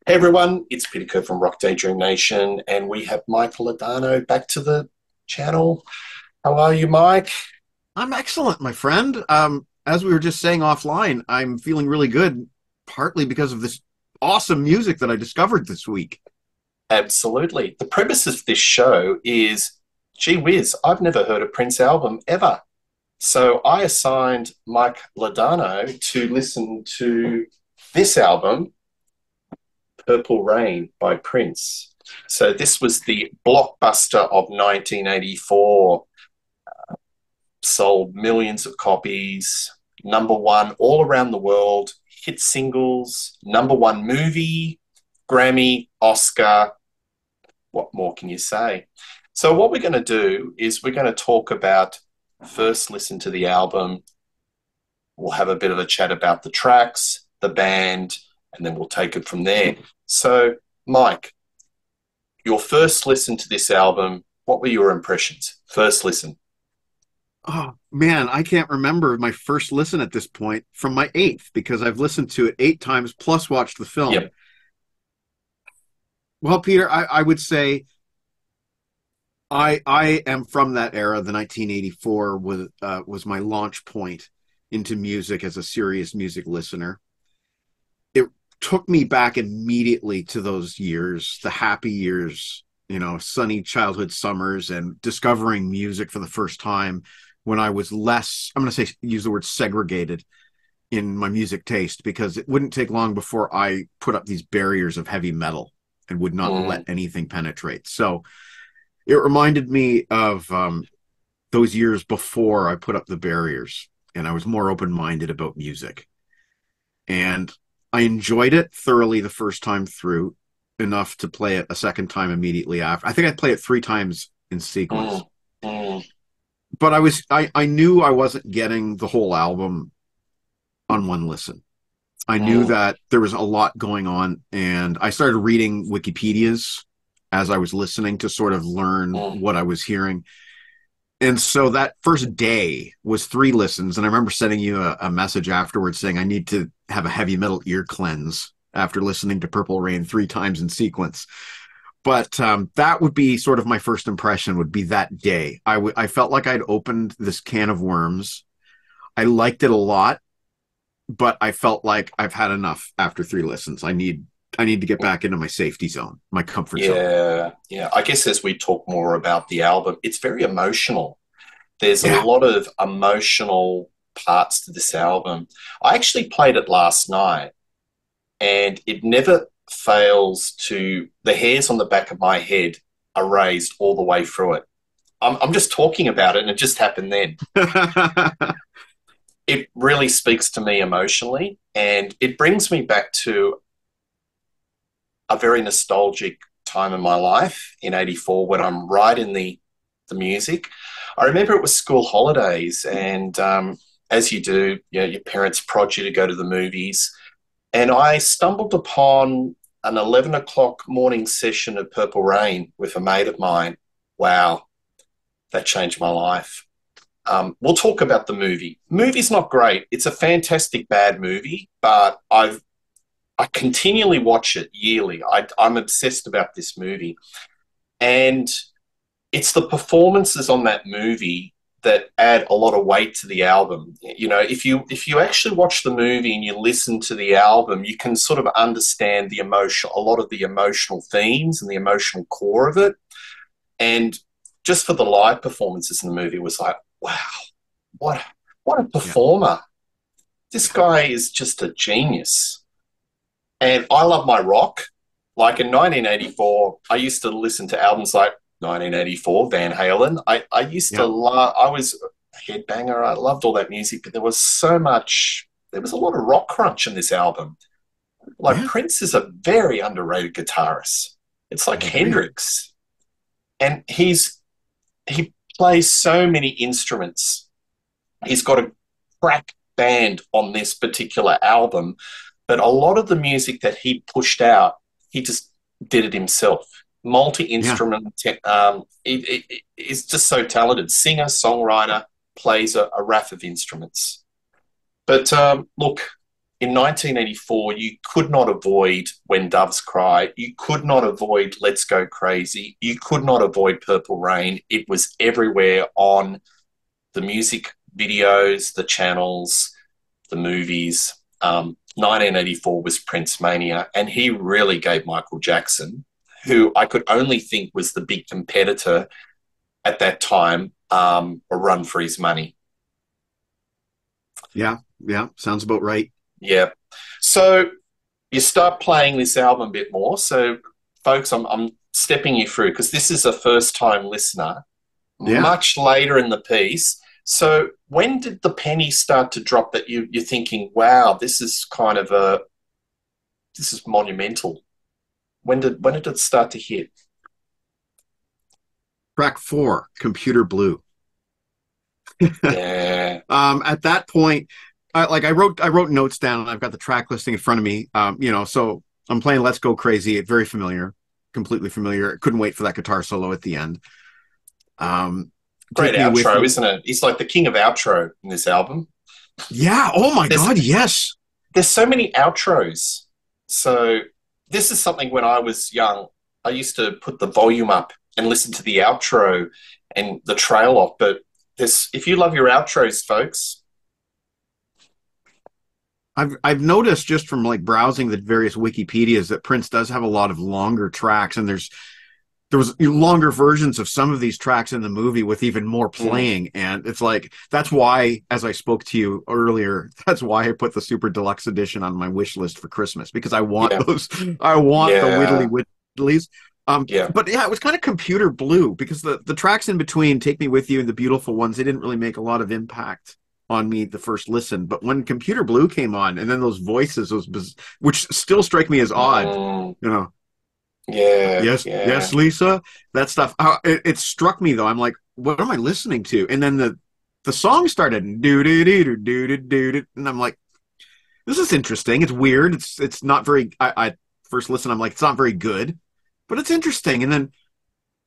Hey everyone, it's Peter Kerr from Daydream Nation, and we have Mike Ladano back to the channel. How are you, Mike? I'm excellent, my friend. As we were just saying offline, I'm feeling really good, partly because of this awesome music that I discovered this week. Absolutely. The premise of this show is, gee whiz, I've never heard a Prince album ever. So I assigned Mike Ladano to listen to this album, Purple Rain by Prince. So this was the blockbuster of 1984, sold millions of copies, number one all around the world, hit singles, number one movie, Grammy, Oscar. What more can you say? So, what we're going to do is we're going to talk about first listen to the album. We'll have a bit of a chat about the tracks, the band, and then we'll take it from there. So, Mike, your first listen to this album, what were your impressions? First listen. Oh man, I can't remember my first listen at this point from my eighth because I've listened to it 8 times plus watched the film. Yep. Well, Peter, I would say I am from that era. The 1984 was my launch point into music as a serious music listener. It took me back immediately to those years, the happy years, sunny childhood summers and discovering music for the first time when I was less, I'm going to say, use the word segregated in my music taste, because it wouldn't take long before I put up these barriers of heavy metal and would not let Mm. anything penetrate. So it reminded me of those years before I put up the barriers and I was more open minded about music. And I enjoyed it thoroughly the first time through, enough to play it a second time immediately after. I think I played it 3 times in Mm. sequence. Mm. But I knew I wasn't getting the whole album on one listen. I knew Mm. that there was a lot going on, and I started reading Wikipedias as I was listening to sort of learn Mm. what I was hearing. And so that first day was 3 listens, and I remember sending you a message afterwards saying I need to have a heavy metal ear cleanse after listening to Purple Rain 3 times in sequence. But that would be sort of my first impression. Would be that day. I felt like I'd opened this can of worms. I liked it a lot, but I felt like I've had enough after 3 listens. I need to get back into my safety zone, my comfort zone. Yeah, yeah. I guess as we talk more about the album, it's very emotional. There's a Yeah. lot of emotional parts to this album. I actually played it last night, and it never fails to, the hairs on the back of my head are raised all the way through it. I'm just talking about it, and it just happened then. It really speaks to me emotionally, and it brings me back to a very nostalgic time in my life in '84 when I'm right in the music. I remember it was school holidays, and as you do, your parents prod you to go to the movies. And I stumbled upon an 11 o'clock morning session of Purple Rain with a mate of mine. Wow, that changed my life. We'll talk about the movie. Movie's not great. It's a fantastic bad movie, but I continually watch it yearly. I'm obsessed about this movie, and it's the performances on that movie that add a lot of weight to the album. If you actually watch the movie and you listen to the album, you can sort of understand a lot of the emotional themes and the emotional core of it. And just for the live performances in the movie was like, wow, what what a Yeah. performer! This guy is just a genius. And I love my rock. Like in 1984, I used to listen to albums like 1984, Van Halen. I used to Yeah. love, I was a headbanger. I loved all that music, but there was a lot of rock crunch in this album. Like Yeah. Prince is a very underrated guitarist. It's like I agree. Hendrix. And he plays so many instruments. He's got a crack band on this particular album, but a lot of the music that he pushed out, he just did it himself. Multi Yeah. instrument, he's just so talented. Singer, songwriter, plays a raft of instruments. But look, in 1984, you could not avoid When Doves Cry. You could not avoid Let's Go Crazy. You could not avoid Purple Rain. It was everywhere on the music videos, the channels, the movies. 1984 was Prince Mania, and he really gave Michael Jackson, who I could only think was the big competitor at that time, a run for his money. Yeah, yeah, sounds about right. Yeah. So you start playing this album a bit more. So, folks, I'm stepping you through because this is a first time listener, Yeah. much later in the piece. So, when did the penny start to drop that you're thinking, wow, this is monumental? When did it start to hit? Track 4, Computer Blue. Yeah. At that point, I wrote notes down and I've got the track listing in front of me. So I'm playing Let's Go Crazy. Very familiar, completely familiar. Couldn't wait for that guitar solo at the end. Great Take Me With outro, You. isn't it? He's like the king of outro in this album. Yeah. Oh my There's God. Yes. there's so many outros. So this is something when I was young, I used to put the volume up and listen to the outro and the trail off. But this, if you love your outros, folks, I've noticed just from like browsing the various Wikipedias that Prince does have a lot of longer tracks, and there was longer versions of some of these tracks in the movie with even more mm, playing. And it's like, that's why, as I spoke to you earlier, that's why I put the super deluxe edition on my wish list for Christmas, because I want yeah, those, I want the yeah, Whittlies. yeah, But yeah, it was kind of Computer Blue because the tracks in between, Take Me With You and The Beautiful Ones, they didn't really make a lot of impact on me the first listen. But when Computer Blue came on, and then those voices, which still strike me as odd, mm, you know, yeah, yes, yes, yeah. Lisa, that stuff. It struck me though. I'm like, what am I listening to? And then the song started, do do do do do do, and I'm like, this is interesting. It's weird. It's not very. I first listen, I'm like, it's not very good, but it's interesting. And then it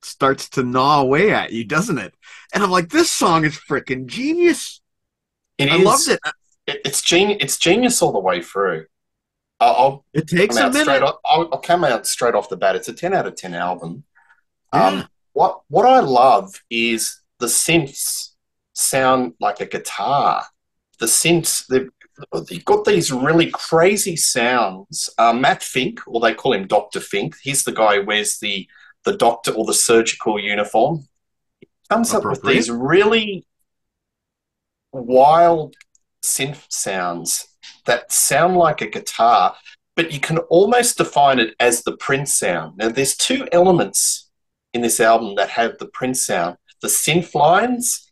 starts to gnaw away at you, doesn't it? And I'm like, this song is freaking genius. It I loved is. it. It's genius. It's genius all the way through. I'll It come takes a out straight minute. off. I'll come out straight off the bat. It's a 10 out of 10 album. Yeah, What I love is the synths sound like a guitar. The synths they've got these really crazy sounds. Matt Fink, or they call him Doctor Fink. He's the guy who wears the doctor or the surgical uniform. Comes up with appropriate. these really wild synth sounds that sound like a guitar, but you can almost define it as the Prince sound. Now, there's two elements in this album that have the Prince sound: the synth lines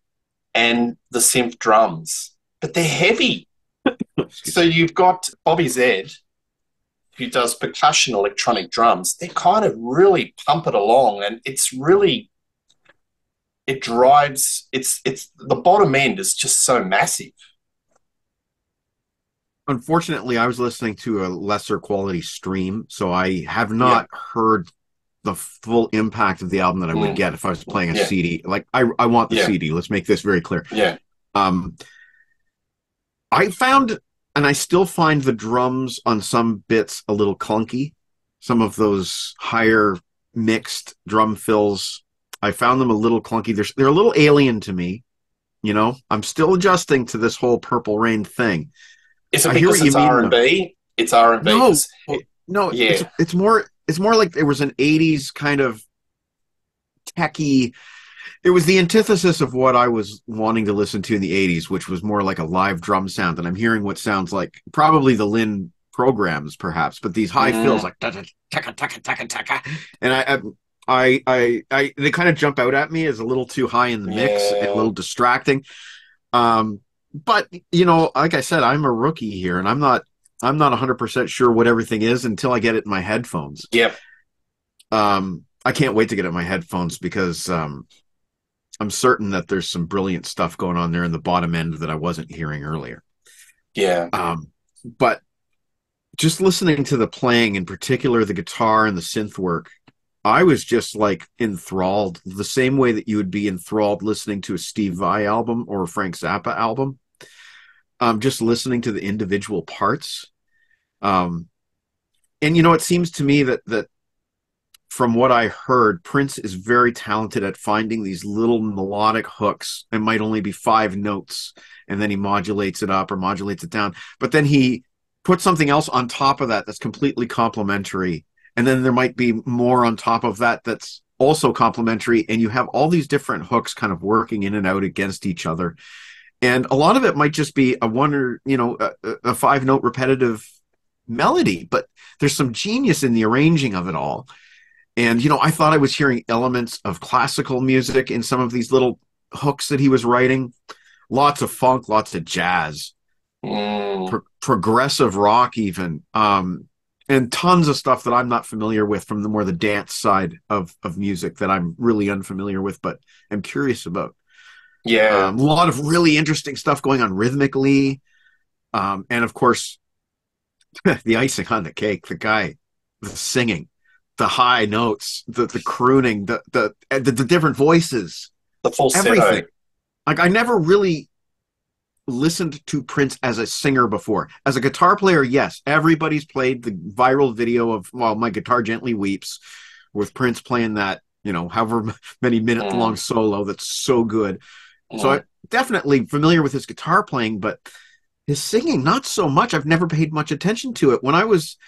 and the synth drums, but they're heavy. Excuse So me. you've got Bobby Zed, who does percussion electronic drums. They kind of really pump it along, and it's really it drives. It's the bottom end is just so massive. Unfortunately, I was listening to a lesser quality stream, so I have Yeah. not heard the full impact of the album that I would Mm. get if I was playing a Yeah. CD. Like I want the Yeah. CD. Let's make this very clear. Yeah. Um, I found, and I still find the drums on some bits a little clunky. Some of those higher mixed drum fills, I found them a little clunky. They're a little alien to me. I'm still adjusting to this whole Purple Rain thing. Is it I hear because what you it's mean, R and though. B? It's R and B No, because no, it's yeah. it's more it's more like there was an '80s kind of techie. It was the antithesis of what I was wanting to listen to in the '80s, which was more like a live drum sound. And I'm hearing what sounds like probably the Lynn programs, perhaps, but these high fills Mm, like taka taka taka taka taka, and they kind of jump out at me as a little too high in the mix and a yeah. little distracting. Um, but like I said, I'm a rookie here, and I'm not 100% sure what everything is until I get it in my headphones. Yep. I can't wait to get it in my headphones because I'm certain that there's some brilliant stuff going on there in the bottom end that I wasn't hearing earlier. Yeah. But just listening to the playing, in particular the guitar and the synth work, I was just like enthralled the same way that you would be enthralled listening to a Steve Vai album or a Frank Zappa album. just listening to the individual parts. Um, and you know, it seems to me that from what I heard, Prince is very talented at finding these little melodic hooks. It might only be 5 notes, and then he modulates it up or modulates it down. But then he puts something else on top of that that's completely complementary. And then there might be more on top of that that's also complementary. And you have all these different hooks kind of working in and out against each other. And a lot of it might just be a one or, a 5 note repetitive melody, but there's some genius in the arranging of it all. And, I thought I was hearing elements of classical music in some of these little hooks that he was writing. Lots of funk, lots of jazz, progressive rock, even, and tons of stuff that I'm not familiar with from the dance side of music that I'm really unfamiliar with, but am curious about. Yeah. A lot of really interesting stuff going on rhythmically. And of course, the icing on the cake, the singing, the high notes, the crooning, the different voices, The falsetto. everything. Like I never really listened to Prince as a singer before. As a guitar player, yes, everybody's played the viral video of My Guitar Gently Weeps with Prince playing that, however many minute long solo that's so good. So I'm definitely familiar with his guitar playing, but his singing, not so much. I've never paid much attention to it. When I was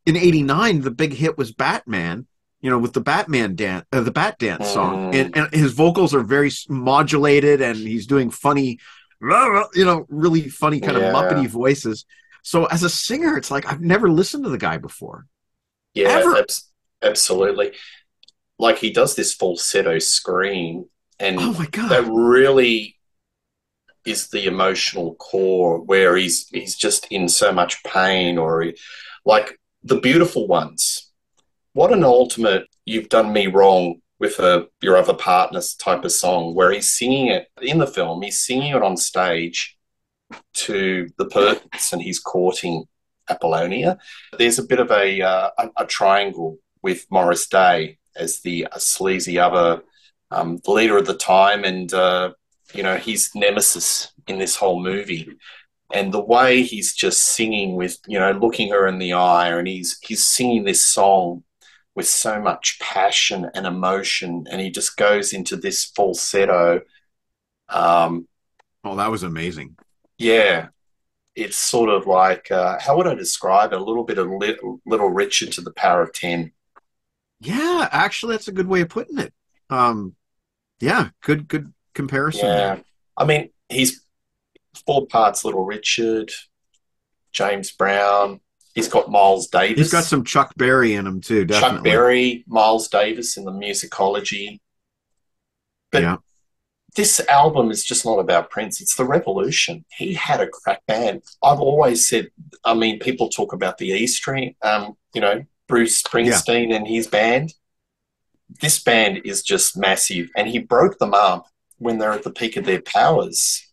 in '89, the big hit was Batman, with the Batman dance, the Bat Dance song, and his vocals are very modulated, and he's doing funny, really funny kind of Muppety voices. So as a singer, it's like I've never listened to the guy before, Yeah, ever. absolutely. Like he does this falsetto scream, Oh and my that god! really is the emotional core where he's just in so much pain, like the beautiful ones. What an ultimate "you've done me wrong" with your other partner's type of song, where he's singing it in the film. He's singing it on stage to the person he's courting, Apollonia. There's a bit of a triangle with Morris Day as the sleazy other the leader of the time, and his nemesis in this whole movie. And the way he's just singing with, looking her in the eye, and he's singing this song with so much passion and emotion, and he just goes into this falsetto. Um, Oh, that was amazing. yeah, it's sort of like how would I describe it? A little bit of Little Richard to the power of 10. Yeah, actually, that's a good way of putting it. Um, yeah, good comparison there. Yeah, I mean he's 4 parts Little Richard, James Brown. He's got Miles He's got Davis, some Chuck Berry in him too, Chuck definitely. Berry, Miles Davis in the musicology. But Yeah. this album is just not about Prince. It's the revolution. He had a crack band. I've always said, I mean, people talk about the E Street, Bruce Yeah. Springsteen and his band. This band is just massive. And he broke them up when they're at the peak of their powers.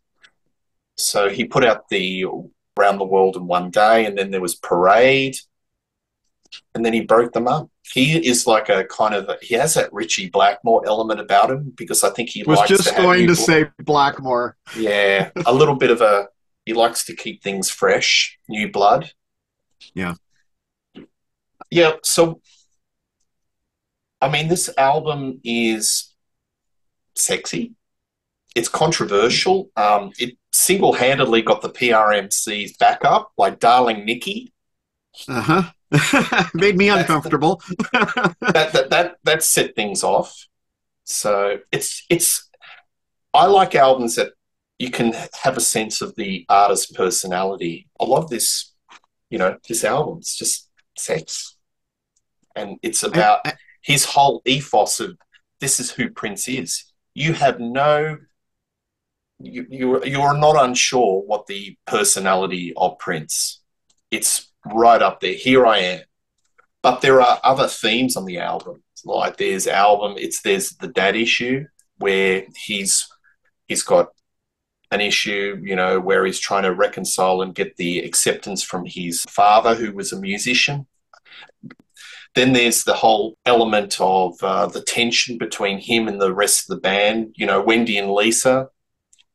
So he put out the Around the World in One Day, and then there was Parade, and then he broke them up. He is like he has that Richie Blackmore element about him because I think he Was likes to just have going new to blood. say Blackmore. Yeah, a little bit of he likes to keep things fresh, new blood. Yeah. Yeah, so I mean, this album is sexy. It's controversial. It single-handedly got the PRMC's back up, like Darling Nikki. Uh-huh. Made me That's the, uncomfortable. that set things off. So it's I like albums that you can have a sense of the artist's personality. I love this, this album. It's just sex. And it's I, about I, his whole ethos of this is who Prince is. You have no you're not unsure what the personality of Prince. It's right up there. Here I am. But there are other themes on the album. Like there's the dad issue where he's got an issue, where he's trying to reconcile and get the acceptance from his father, who was a musician. Then there's the whole element of the tension between him and the rest of the band. Wendy and Lisa.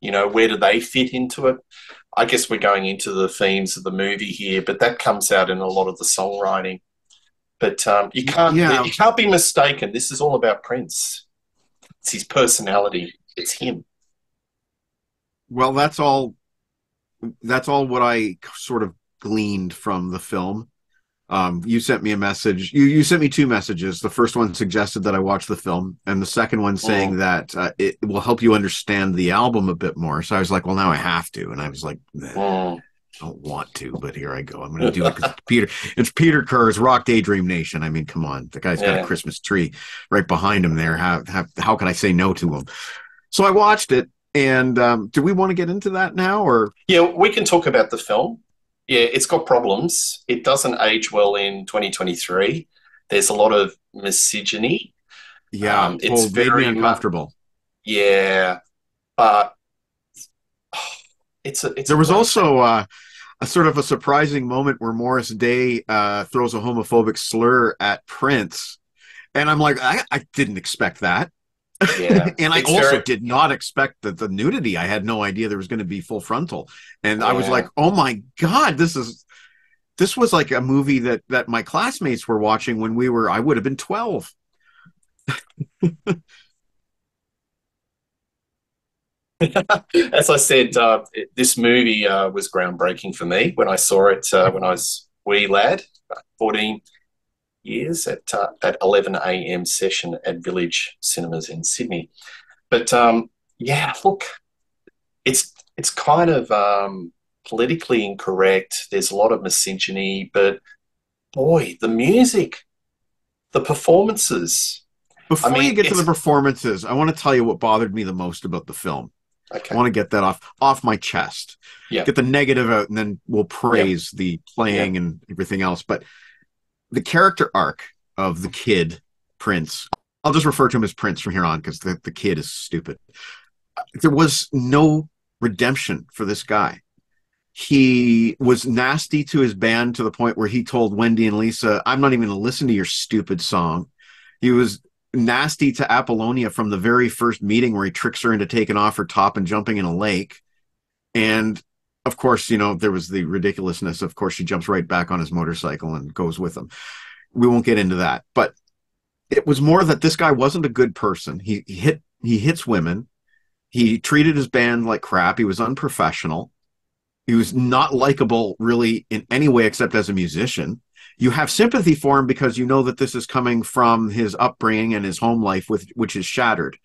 Where do they fit into it? I guess we're going into the themes of the movie here, but that comes out in a lot of the songwriting. But Yeah, you can't be mistaken. This is all about Prince. It's his personality. It's him. well, that's all what I sort of gleaned from the film. You sent me a message. You sent me two messages. The first one suggested that I watch the film, and the second one saying Mm, that it will help you understand the album a bit more. So I was like, well, now I have to. And I was like, mm. I don't want to, but here I go. I'm going to do it because it's Peter Kerr's Rock Daydream Nation. I mean, come on, the guy's got a Yeah. Christmas tree right behind him there. How can I say no to him? So I watched it, and do we want to get into that now, or Yeah, we can talk about the film. Yeah, it's got problems. It doesn't age well in 2023. There's a lot of misogyny. yeah? It's Well, made me very much, uncomfortable. yeah, but it's There a was great film. also a sort of a surprising moment where Morris Day throws a homophobic slur at Prince, and I'm like, I didn't expect that. Yeah, And I it's also very did not expect that the nudity. I had no idea there was going to be full frontal. And I was like, yeah. oh my God, this was like a movie that my classmates were watching when I would have been 12. As I said, this movie was groundbreaking for me when I saw it when I was wee lad, 14 years at that 11 a.m. session at Village Cinemas in Sydney. But yeah, look, it's kind of politically incorrect. There's a lot of misogyny, but boy, the music, the performances. I Before you mean, get to the it's performances, I want to tell you what bothered me the most about the film. I okay. want to get that off my chest. Yeah, Get the negative out, and then we'll yeah, praise the yeah. playing and everything else. But the character arc of the kid Prince, I'll just refer to him as Prince from here on because the kid is stupid. There was no redemption for this guy. He was nasty to his band to the point where he told Wendy and Lisa, I'm not even going to listen to your stupid song. He was nasty to Apollonia from the very first meeting where he tricks her into taking off her top and jumping in a lake. And of course, there was the ridiculousness. Of course, she jumps right back on his motorcycle and goes with him. We won't get into that. But it was more that this guy wasn't a good person. He hits women. He treated his band like crap. He was unprofessional. He was not likable really in any way except as a musician. You have sympathy for him because you know that this is coming from his upbringing and his home life, which is shattered.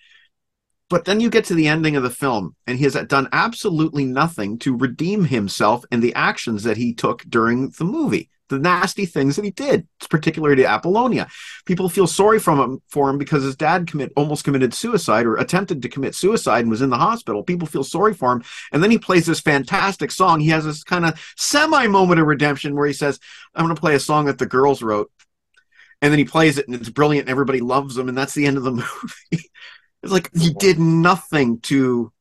But then you get to the ending of the film, and he has done absolutely nothing to redeem himself in the actions that he took during the movie, the nasty things that he did, particularly to Apollonia. People feel sorry for him because his dad almost committed suicide or attempted to commit suicide and was in the hospital. People feel sorry for him. And then he plays this fantastic song. He has this kind of semi moment of redemption where he says, I'm going to play a song that the girls wrote. And then he plays it, and it's brilliant. And everybody loves him. And that's the end of the movie. It's like he did nothing to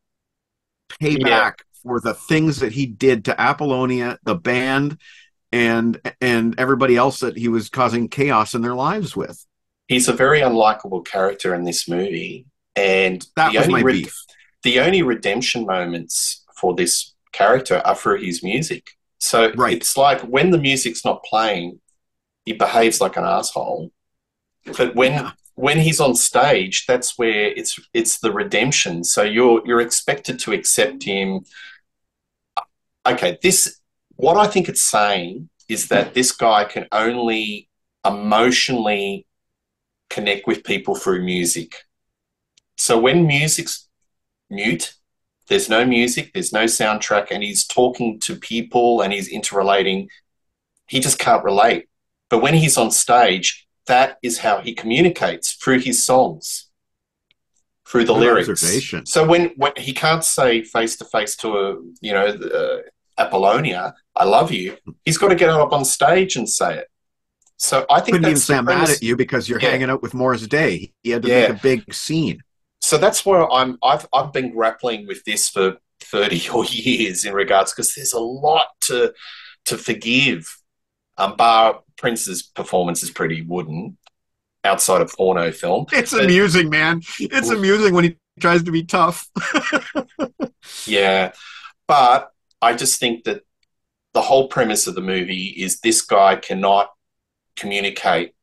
pay Yeah. back for the things that he did to Apollonia, the band, and everybody else that he was causing chaos in their lives with. He's a very unlikable character in this movie, and That was my beef. the only redemption moments for this character are through his music. So Right. it's like when the music's not playing, he behaves like an asshole. But Yeah. when he's on stage, that's where it's the redemption. So you're expected to accept him. Okay, this what I think it's saying is that this guy can only emotionally connect with people through music. So when music's mute, there's no music, there's no soundtrack, and he's talking to people and he's interrelating, he just can't relate. But when he's on stage, that is how he communicates through his songs, through the Good lyrics. observation. So when he can't say face to face to Apollonia, I love you, he's got to get up on stage and say it. So I think Couldn't even that's say the I'm mad at premise. you because you're Yeah, hanging out with Morris Day. He had to make a yeah. big scene. So that's where I've been grappling with this for 30 or years in regards because there's a lot to forgive. Bar Prince's performance is pretty wooden outside of porno film, It's but amusing, man. It's amusing when he tries to be tough. yeah, but I just think that the whole premise of the movie is this guy cannot communicate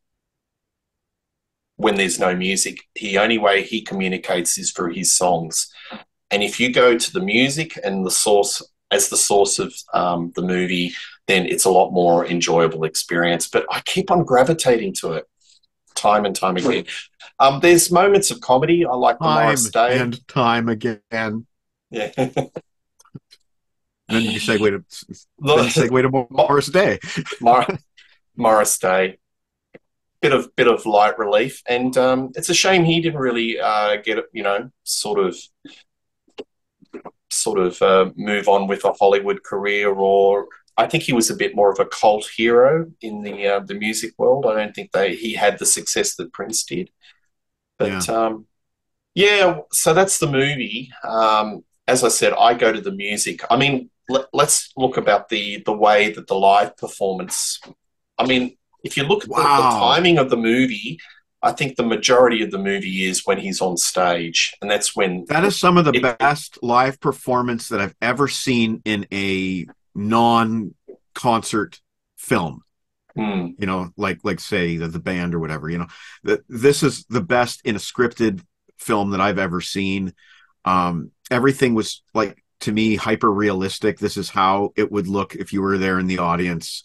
when there's no music. The only way he communicates is through his songs. And if you go to the music and the source as the source of the movie, then it's a lot more enjoyable experience. But I keep on gravitating to it time and time again. There's moments of comedy. I like the Time Morris Day. and time again. Yeah. And then you segue to Morris Day. Morris Day. Bit of light relief, and it's a shame he didn't really get move on with a Hollywood career, or I think he was a bit more of a cult hero in the music world. I don't think he had the success that Prince did. But yeah, so that's the movie. As I said, I go to the music. I mean, let's look about the way that the live performance. I mean, if you look at the timing of the movie, I think the majority of the movie is when he's on stage, and that's when that is some of the best live performance that I've ever seen in a non-concert film. You know, like say the band or whatever. You know, this is the best in a scripted film that I've ever seen. Everything was, like, to me, hyper realistic. This is how it would look if you were there in the audience.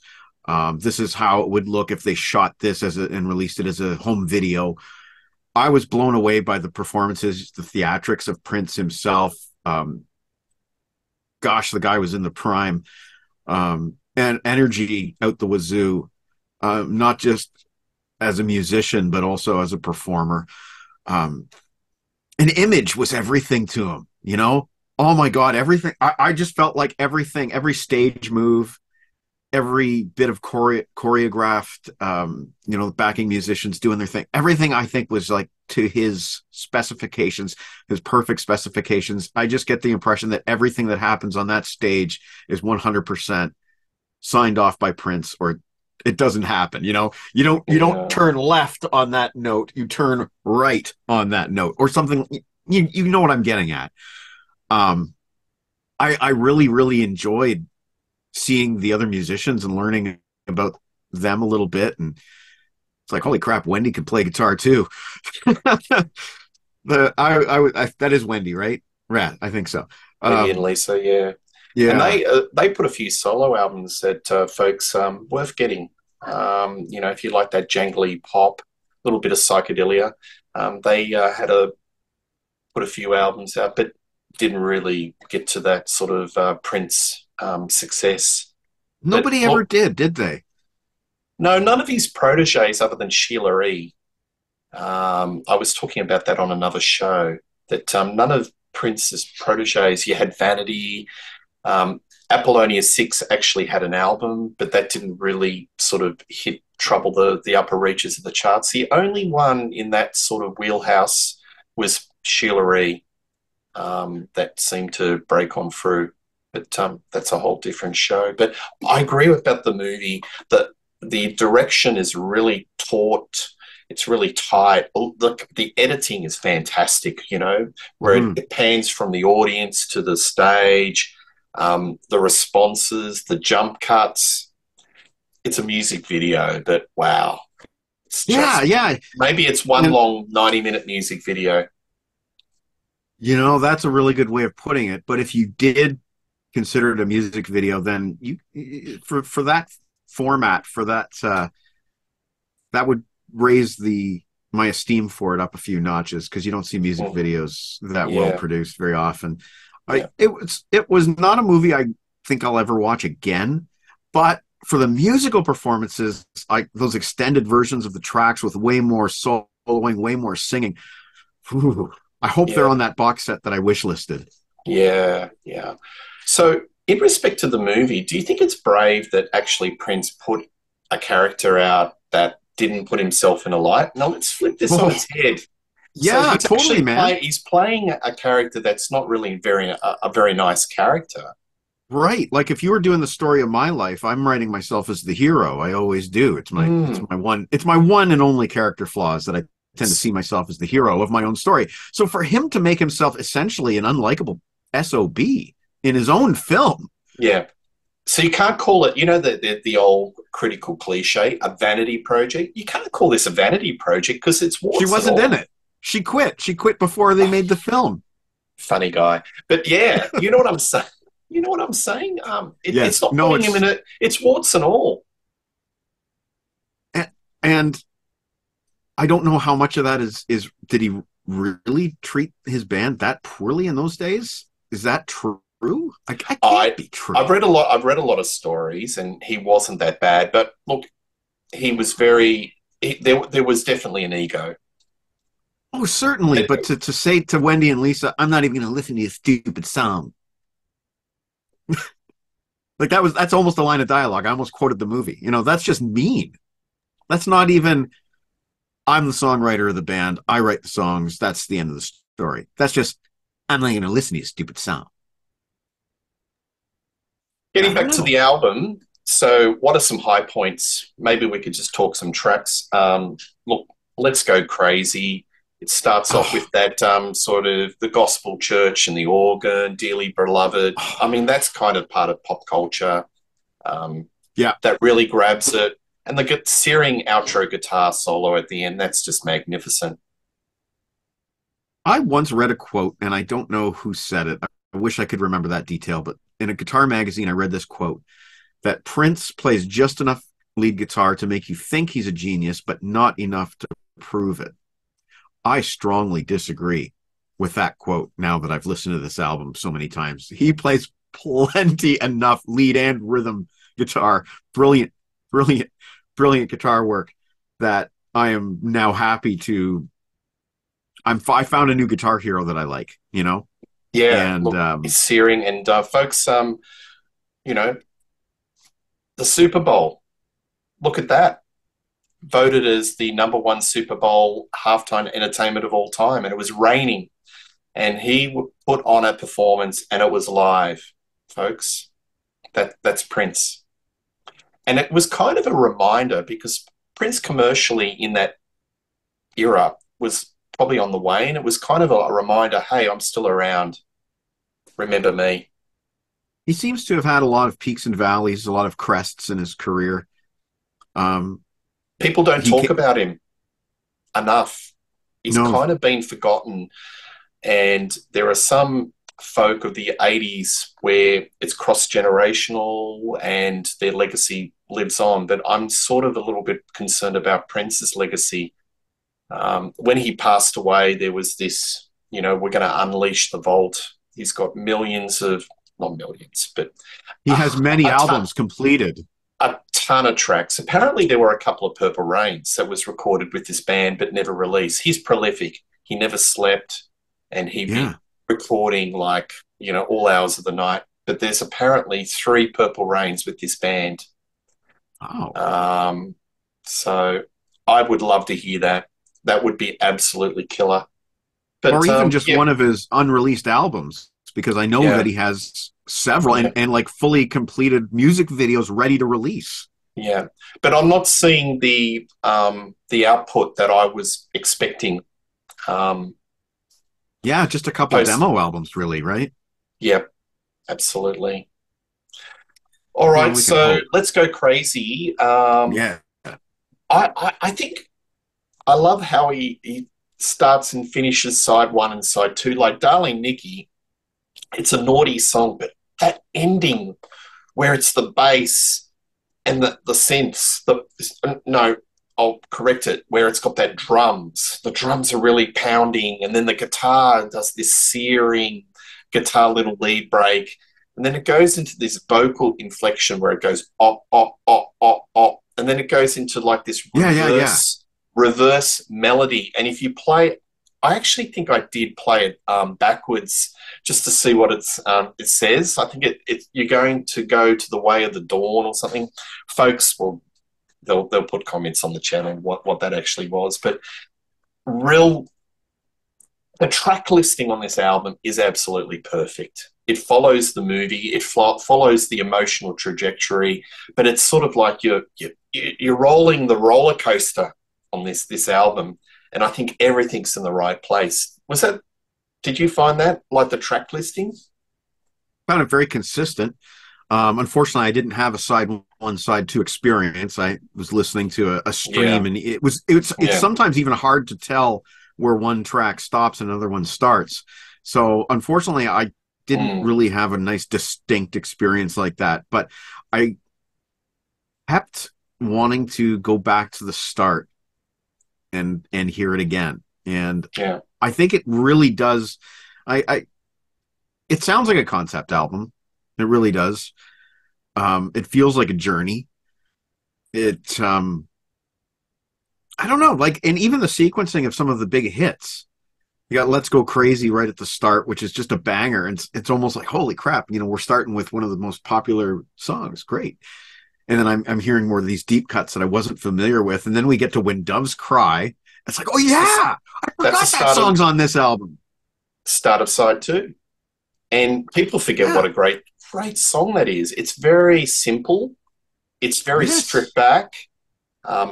This is how it would look if they shot this and released it as a home video. I was blown away by the performances, the theatrics of Prince himself. Gosh, the guy was in the prime, and energy out the wazoo, not just as a musician, but also as a performer. An image was everything to him, you know? Oh my God, everything. I just felt like everything, every stage move, every bit of choreographed, you know, backing musicians doing their thing. Everything, I think, was like to his specifications, his perfect specifications. I just get the impression that everything that happens on that stage is 100% signed off by Prince, or it doesn't happen. You know, you don't turn left on that note. You turn right on that note, or something. You know what I'm getting at. I really, really enjoyed seeing the other musicians and learning about them a little bit. And it's like, holy crap, Wendy can play guitar too. That is Wendy, right? Rat, I think so. Wendy and Lisa, yeah. Yeah. And they put a few solo albums that folks worth getting. You know, if you like that jangly pop, a little bit of psychedelia, they had put a few albums out, but didn't really get to that sort of Prince success. Nobody ever did they? No, none of his proteges other than Sheila E. I was talking about that on another show, that none of Prince's proteges, you had Vanity, Apollonia 6 actually had an album, but that didn't really sort of trouble the upper reaches of the charts. The only one in that sort of wheelhouse was Sheila E. That seemed to break on through. But that's a whole different show. But I agree about the movie that the direction is really taut. It's really tight. Look, the editing is fantastic, you know, where it pans from the audience to the stage, the responses, the jump cuts. It's a music video, but wow. Yeah. Maybe it's one long 90-minute music video. You know, that's a really good way of putting it. But if you did consider it a music video, then for that format, for that would raise my esteem for it up a few notches, because you don't see music videos that well produced very often. It was not a movie I think I'll ever watch again, but for the musical performances, like those extended versions of the tracks with way more soloing, way more singing. I hope they're on that box set that I wish listed. Yeah. So, in respect to the movie, do you think it's brave that actually Prince put a character out that didn't put himself in a light? Now, let's flip this on its head. Yeah, so totally, man. He's playing a character that's not really a very nice character. Right. Like, if you were doing the story of my life, I'm writing myself as the hero. I always do. It's my one and only character flaws, that I tend to see myself as the hero of my own story. So for him to make himself essentially an unlikable SOB in his own film, Yeah. So you can't call it, the old critical cliche, a vanity project. You can't call this a vanity project because it's She warts and wasn't in all. it. She quit. She quit before they Oh, made the film. funny guy. But yeah, you know what I'm saying? You know what I'm saying? It's Yes. not No, putting him in it's it. It's warts and all. and I don't know how much of that is did he really treat his band that poorly in those days? Is that true? I can't I be true. I've read a lot. I've read a lot of stories, and he wasn't that bad. But look, he was very. There was definitely an ego. Oh, certainly, but to say to Wendy and Lisa, I'm not even going to listen to your stupid song. Like that's almost a line of dialogue. I almost quoted the movie. That's just mean. That's not even I'm the songwriter of the band. I write the songs. That's the end of the story. That's just I'm not going to listen to your stupid song. Getting I don't back to know. the album, so what are some high points? Maybe we could just talk some tracks. Look, let's go crazy. It starts off Oh, with that sort of the gospel church and the organ, dearly beloved. I oh, mean, that's kind of part of pop culture. Um, yeah. that really grabs it. And the searing outro guitar solo at the end, that's just magnificent. I once read a quote, and I don't know who said it. I wish I could remember that detail, but in a guitar magazine, I read this quote that Prince plays just enough lead guitar to make you think he's a genius, but not enough to prove it. I strongly disagree with that quote now that I've listened to this album so many times. He plays plenty enough lead and rhythm guitar. Brilliant, brilliant, brilliant guitar work that I am now happy to. I found a new guitar hero that I like. Yeah, And look, it's searing. And folks, you know, the Super Bowl, look at that. Voted as the number one Super Bowl halftime entertainment of all time. And it was raining. And he put on a performance and it was live, folks. That's Prince. And it was kind of a reminder because Prince commercially in that era was probably on the wane. It was kind of a reminder, hey, I'm still around. Remember me. he seems to have had a lot of peaks and valleys, a lot of crests in his career. Um, People don't he talk can, about him enough. He's no, kind of been forgotten. And there are some folk of the 80s where it's cross generational and their legacy lives on. But I'm sort of a little bit concerned about Prince's legacy. When he passed away, there was this, we're going to unleash the vault. He's got millions of, not millions, but he has many a ton, albums completed. a ton of tracks. Apparently, there were a couple of Purple Rains that was recorded with this band but never released. He's prolific. He never slept, and he'd Yeah. be recording like all hours of the night. But there's apparently three Purple Rains with this band. Oh. Um, so I would love to hear that. That would be absolutely killer. Or But even just yeah, one of his unreleased albums, because I know that yeah, he has several yeah, and like fully completed music videos ready to release. yeah. But I'm not seeing the output that I was expecting. Um, Yeah, just a couple post, demo albums, really, right? yeah, absolutely. All Well, right, we can so hope. let's go crazy. Yeah. I think I love how he starts and finishes side one and side two. Like Darling Nikki, it's a naughty song, but that ending where it's the bass and the synths, no, I'll correct it, where it's got that drums. The drums are really pounding, and then the guitar does this searing guitar little lead break. And then it goes into this vocal inflection where it goes op, op, op, op, op. And then it goes into like this Yeah, yeah, yeah. reverse melody. And if you play I actually think I did play it backwards just to see what it says. I think you're going to go to the way of the dawn or something. Folks will they'll put comments on the channel what that actually was. But real the track listing on this album is absolutely perfect. It follows the movie, it follows the emotional trajectory, but it's sort of like you're rolling the roller coaster on this album, and I think everything's in the right place. Was that? Did you find that like the track listing? Found it very consistent. Unfortunately, I didn't have a side one, side two experience. I was listening to a Yeah, stream, and it's yeah, sometimes even hard to tell where one track stops and another one starts. So unfortunately, I didn't mm, really have a nice distinct experience like that. But I kept wanting to go back to the start and hear it again. And yeah, I think it really does. I it sounds like a concept album. It really does. It feels like a journey. It I don't know, like, and even the sequencing of some of the big hits. You got "Let's Go Crazy" right at the start, which is just a banger, and it's almost like, holy crap, we're starting with one of the most popular songs. Great. And then I'm hearing more of these deep cuts that I wasn't familiar with, and then we get to "When Doves Cry." It's like, oh it's just yeah, I that's the forgot that song's on this album. start of side two. And people forget what Yeah. a great song that is. It's very simple. It's very Yes. stripped back.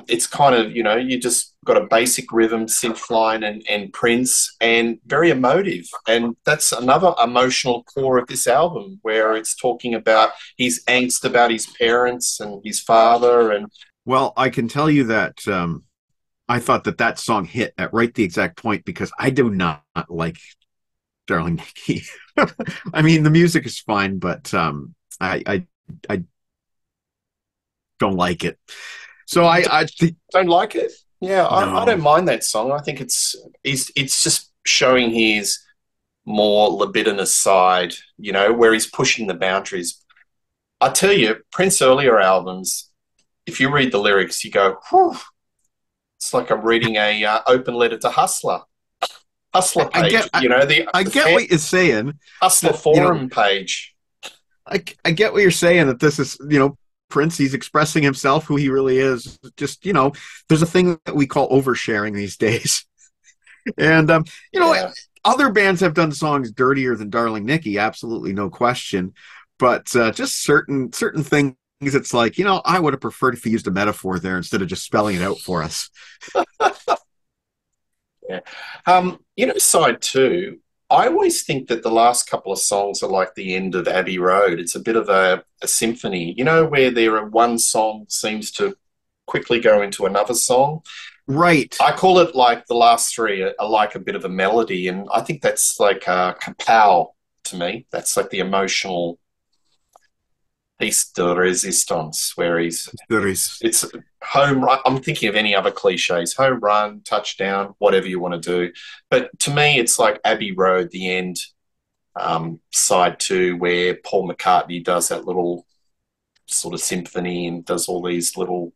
It's kind of, you just got a basic rhythm, synth line, and Prince, and very emotive. And that's another emotional core of this album, where it's talking about his angst about his parents and his father. And Well, I can tell you that I thought that song hit at right the exact point because I do not like Darling Nikki. I mean, the music is fine, but I don't like it. So you I think don't like it? Yeah, I don't no. mind that song. I think it's just showing his more libidinous side, where he's pushing the boundaries. I tell you, Prince earlier albums, if you read the lyrics, you go, whew, it's like I'm reading a open letter to Hustler I page, get I the get what you're saying Hustler that forum page. I get what you're saying that this is Prince, he's expressing himself, who he really is. Just there's a thing that we call oversharing these days. And Yeah, other bands have done songs dirtier than Darling Nikki, absolutely no question. But just certain things, it's like I would have preferred if he used a metaphor there instead of just spelling it out for us. yeah. Side two. I always think that the last couple of songs are like the end of Abbey Road. It's a bit of a symphony, where there are one song seems to quickly go into another song. Right. I call it like the last three are like a bit of a melody, and I think that's like kapow to me. That's like the emotional piece de resistance, where There it's is. it's home run. I'm thinking of any other cliches: home run, touchdown, whatever you want to do. But to me, it's like Abbey Road, the end, side two, where Paul McCartney does that little sort of symphony and does all these little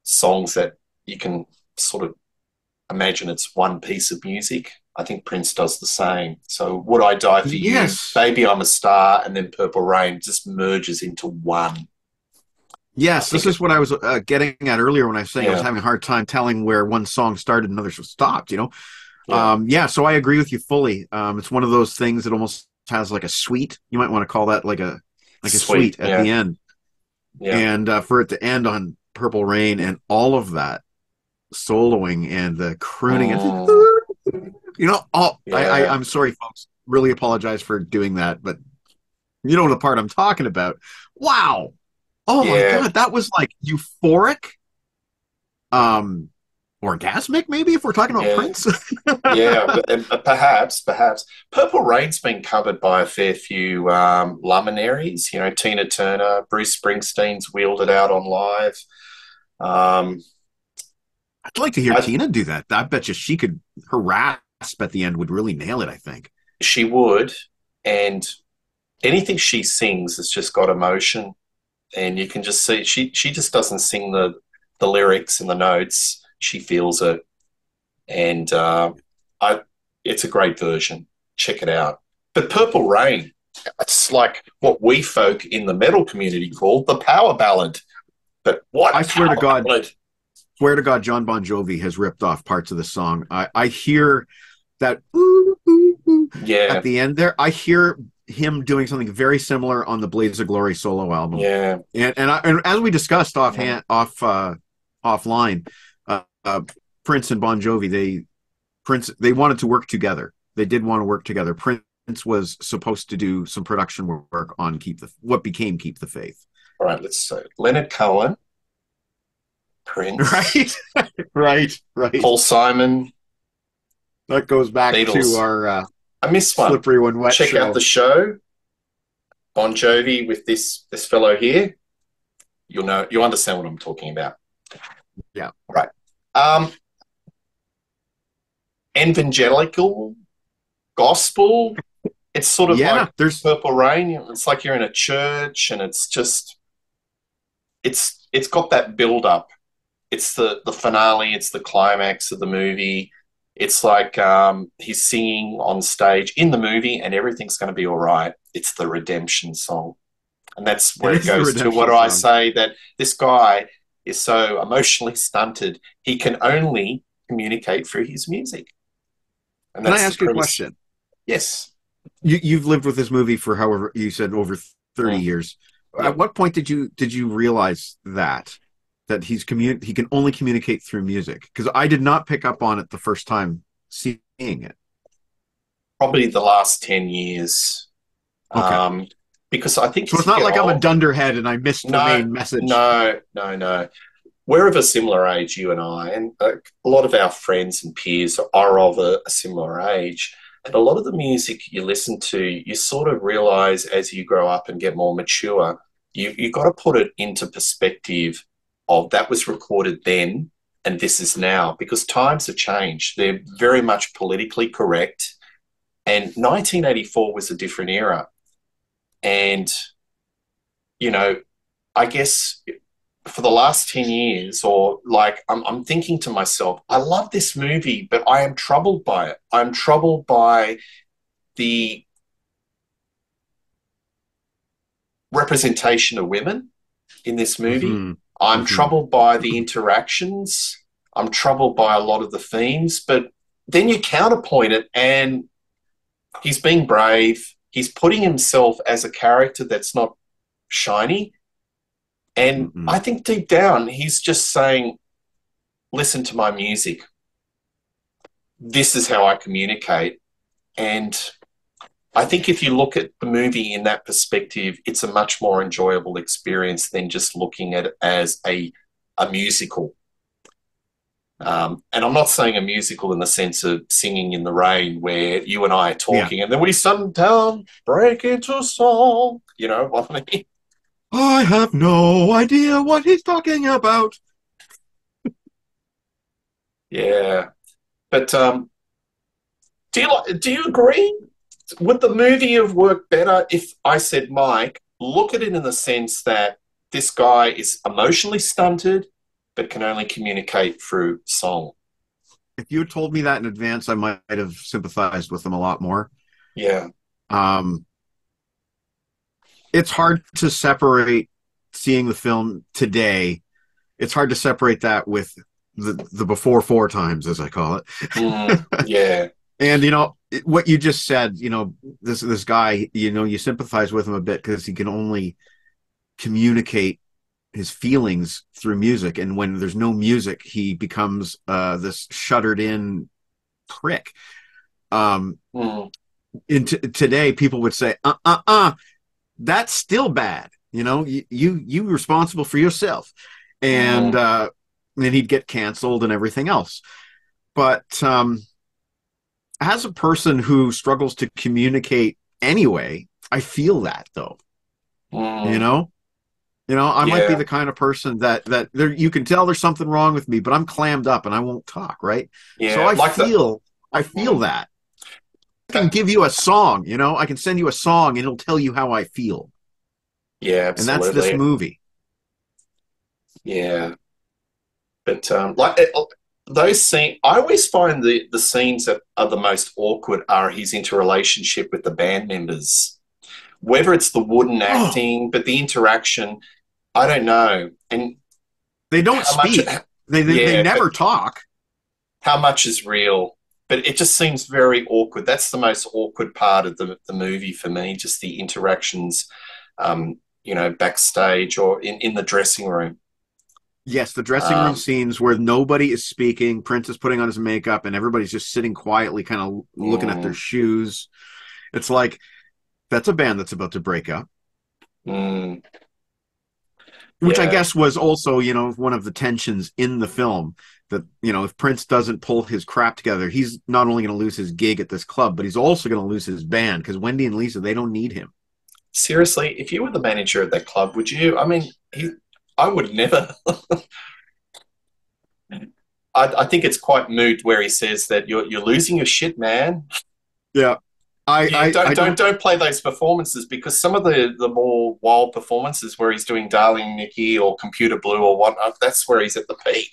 songs that you can sort of imagine it's one piece of music. I think Prince does the same. So Would I Die for You, Yes. Baby I'm a Star, and then Purple Rain just merges into one. I Yes, this think is it, what I was getting at earlier when I was saying I was yeah, having a hard time telling where one song started and another stopped. yeah, Yeah, so I agree with you fully. It's one of those things that almost has like a suite. You might want to call that like a sweet, suite at yeah, the end, yeah, and for it to end on Purple Rain and all of that soloing and the crooning and mm, I'm yeah, sorry, folks. Really apologize for doing that, but you know the part I'm talking about. Wow. Oh my yeah, God, that was like euphoric, um, orgasmic, maybe if we're talking about yeah. Prince. Yeah, perhaps. Purple Rain's been covered by a fair few luminaries. Tina Turner, Bruce Springsteen's wheeled it out on live. Um, I'd like to hear I Tina do that. I bet you she could. Her rasp at the end would really nail it. I think. She would, and anything she sings has just got emotion, and you can just see she just doesn't sing the lyrics and the notes. She feels it, and I it's a great version. Check it out. But Purple Rain, it's like what we folk in the metal community call the power ballad. But I what swear to power God, ballad? John Bon Jovi has ripped off parts of the song. I hear that ooh, ooh, ooh, at Yeah, the end there. I hear him doing something very similar on the Blades of Glory solo album. yeah, And as we discussed mm, offline, uh, Prince and Bon Jovi, they wanted to work together. They did want to work together. Prince was supposed to do some production work on what became Keep the Faith. All right, let's say Leonard Cohen, Prince, Right, right. Paul Simon, That goes back to Beatles. our I missed one. Slippery When Wet Check out show. the show, Bon Jovi with this fellow here. You'll understand what I'm talking about. Yeah. Right. Um, evangelical gospel. It's sort of Yeah, like there's Purple Rain. It's like you're in a church, and it's got that build up. It's the finale. It's the climax of the movie. It's like he's singing on stage in the movie, and everything's going to be all right. It's the redemption song, and that's it where it is the goes to what redemption do I song. say that this guy is so emotionally stunted. He can only communicate through his music, and Can I that's the ask you a premise. question? Yes. You've lived with this movie for however you said over 30 Mm, years. At yep. what point did you realize he can only communicate through music? Because I did not pick up on it the first time seeing it. Probably the last 10 years. Okay. Um, because I think So as it's you not get like I'm a old, dunderhead and I missed the no, main message. no. We're of a similar age, you and I, and a lot of our friends and peers are of a similar age. And a lot of the music you listen to, you sort of realize as you grow up and get more mature, you got to put it into perspective of that was recorded then and this is now because times have changed. They're very much politically correct. And 1984 was a different era. And, you know, I guess for the last 10 years, or like, I'm thinking to myself, I love this movie, but I am troubled by it. I'm troubled by the representation of women in this movie. Mm-hmm. I'm Mm-hmm. troubled by the interactions. I'm troubled by a lot of the themes, but then you counterpoint it, and he's being brave. He's putting himself as a character that's not shiny. And Mm-hmm. I think deep down, he's just saying, listen to my music. This is how I communicate. And I think if you look at the movie in that perspective, it's a much more enjoyable experience than just looking at it as a musical. And I'm not saying a musical in the sense of singing in the rain where you and I are Yeah. talking and then we sundown break into song. You know what I mean? I have no idea what he's talking about. Yeah. But do you agree? Would the movie have worked better if I said, Mike, look at it in the sense that this guy is emotionally stunted, but can only communicate through song? If you had told me that in advance, I might have sympathized with him a lot more. Yeah. Um, it's hard to separate seeing the film today. It's hard to separate that with the before four times, as I call it. Yeah. And what you just said, this guy, you sympathize with him a bit because he can only communicate his feelings through music, and when there's no music, he becomes this shuttered in prick. Mm, Today, people would say, that's still bad. You responsible for yourself, and mm, then he'd get canceled and everything else. But as a person who struggles to communicate anyway, I feel that though. You mm, know, I might be yeah. the kind of person that there you can tell there's something wrong with me, but I'm clammed up and I won't talk, right? So Yeah. I Like the, feel mm, that. I can that, give you a song, I can send you a song and it'll tell you how I feel. yeah, And that's this absolutely. movie. Yeah. But those scenes, I always find the scenes that are the most awkward are his interrelationship with the band members. Whether it's the wooden Oh, acting, but the interaction, I don't know. And they don't how much, speak. They yeah, but never talk. how much is real? But it just seems very awkward. That's the most awkward part of the movie for me, just the interactions, backstage or in the dressing room. Yes, the dressing room Um, scenes where nobody is speaking, Prince is putting on his makeup, and everybody's just sitting quietly, kind of looking at their mm, shoes. It's like, that's a band that's about to break up. Mm, Which I yeah. guess was also, one of the tensions in the film that, if Prince doesn't pull his crap together, he's not only going to lose his gig at this club, but he's also going to lose his band because Wendy and Lisa, they don't need him. Seriously, if you were the manager of that club, would you? I mean, I would never. I think it's quite moot where he says that you're losing your shit, man. Yeah. Yeah, I don't, don't play those performances because some of the more wild performances where he's doing Darling Nikki or Computer Blue or whatnot, that's where he's at the peak.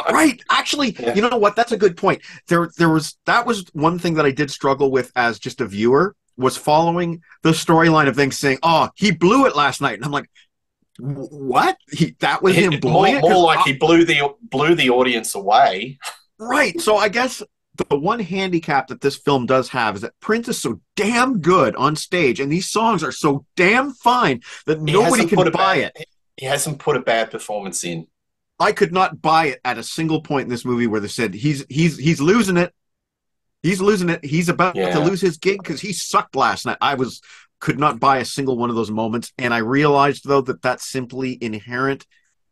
right. Actually, Yeah, you know what? That's a good point. That was one thing that I did struggle with as just a viewer was following the storyline of things saying, oh, he blew it last night. And I'm like, what? That was him blowing it? more like he blew the audience away. Right. So I guess the one handicap that this film does have is that Prince is so damn good on stage and these songs are so damn fine that He nobody hasn't can put a buy bad it. he hasn't put a bad performance in. I could not buy it at a single point in this movie where they said he's losing it. He's losing it. He's about to Yeah, lose his gig because he sucked last night. Could not buy a single one of those moments. And I realized though that that's simply inherent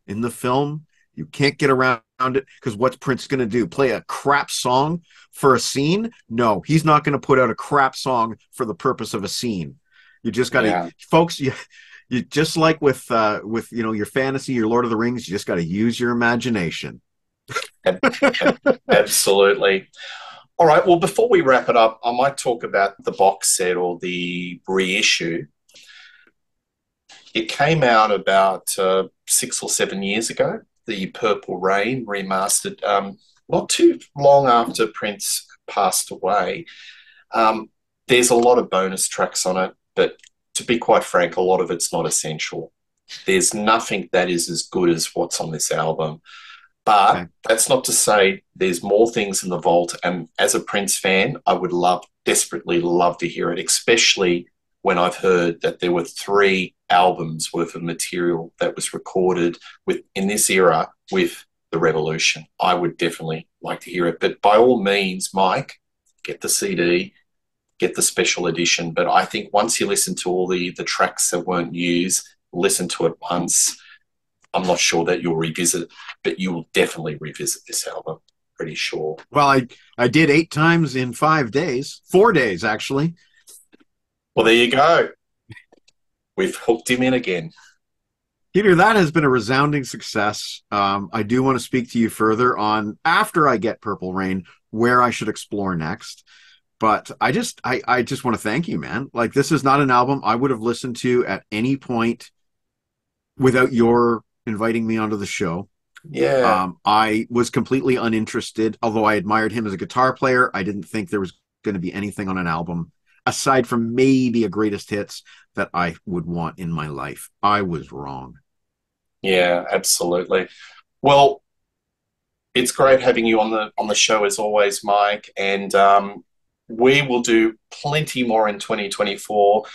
in the film. You can't get around it because what's Prince going to do? Play a crap song for a scene? No, he's not going to put out a crap song for the purpose of a scene. You just got to, yeah, folks. You just like with your fantasy, your Lord of the Rings. You just got to use your imagination. ab- absolutely. All right. Well, before we wrap it up, I might talk about the box set or the reissue. It came out about 6 or 7 years ago. The Purple Rain remastered, not too long after Prince passed away. Um, there's a lot of bonus tracks on it, but to be quite frank, a lot of it's not essential. There's nothing that is as good as what's on this album. But Okay. that's not to say there's more things in the vault. And as a Prince fan, I would desperately love to hear it, especially when I've heard that there were 3 albums worth of material that was recorded with in this era with the Revolution. I would definitely like to hear it. But by all means, Mike, get the CD, get the special edition. But I think once you listen to all the tracks that weren't used, listen to it once. I'm not sure that you'll revisit it, but you will definitely revisit this album. Pretty sure. Well, I did 8 times in 5 days, 4 days actually. Well, there you go. We've hooked him in again. Peter, that has been a resounding success. I do want to speak to you further on after I get Purple Rain, where I should explore next. But I just want to thank you, man. Like this is not an album I would have listened to at any point without your inviting me onto the show. Yeah, I was completely uninterested, although I admired him as a guitar player. I didn't think there was going to be anything on an album aside from maybe a greatest hits that I would want in my life. I was wrong. yeah, absolutely. Well, it's great having you on the show as always, Mike. And we will do plenty more in 2024.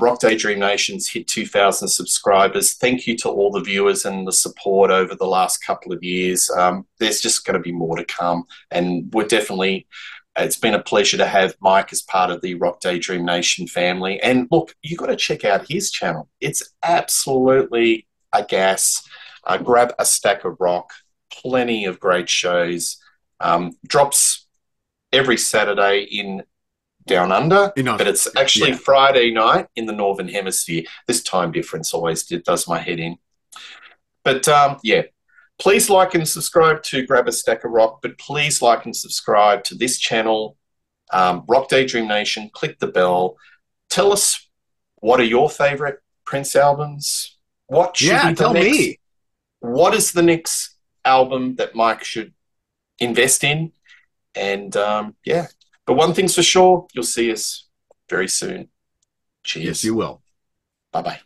Rock Daydream Nation's hit 2,000 subscribers. Thank you to all the viewers and the support over the last couple of years. There's just going to be more to come. And we're definitely, it's been a pleasure to have Mike as part of the Rock Daydream Nation family. And look, you've got to check out his channel. It's absolutely a gas. Grab a stack of rock, plenty of great shows. Drops every Saturday in Down Under, You know, but it's actually yeah. Friday night in the Northern Hemisphere. This time difference always does my head in. But yeah, please like and subscribe to Grab a Stack of Rock, but please like and subscribe to this channel, Rock Daydream Nation. Click the bell. Tell us what are your favorite Prince albums? What should Yeah, be the tell next? me. What is the next album that Mike should invest in? And yeah, but one thing's for sure, you'll see us very soon. Yes, Cheers. you will. Bye bye.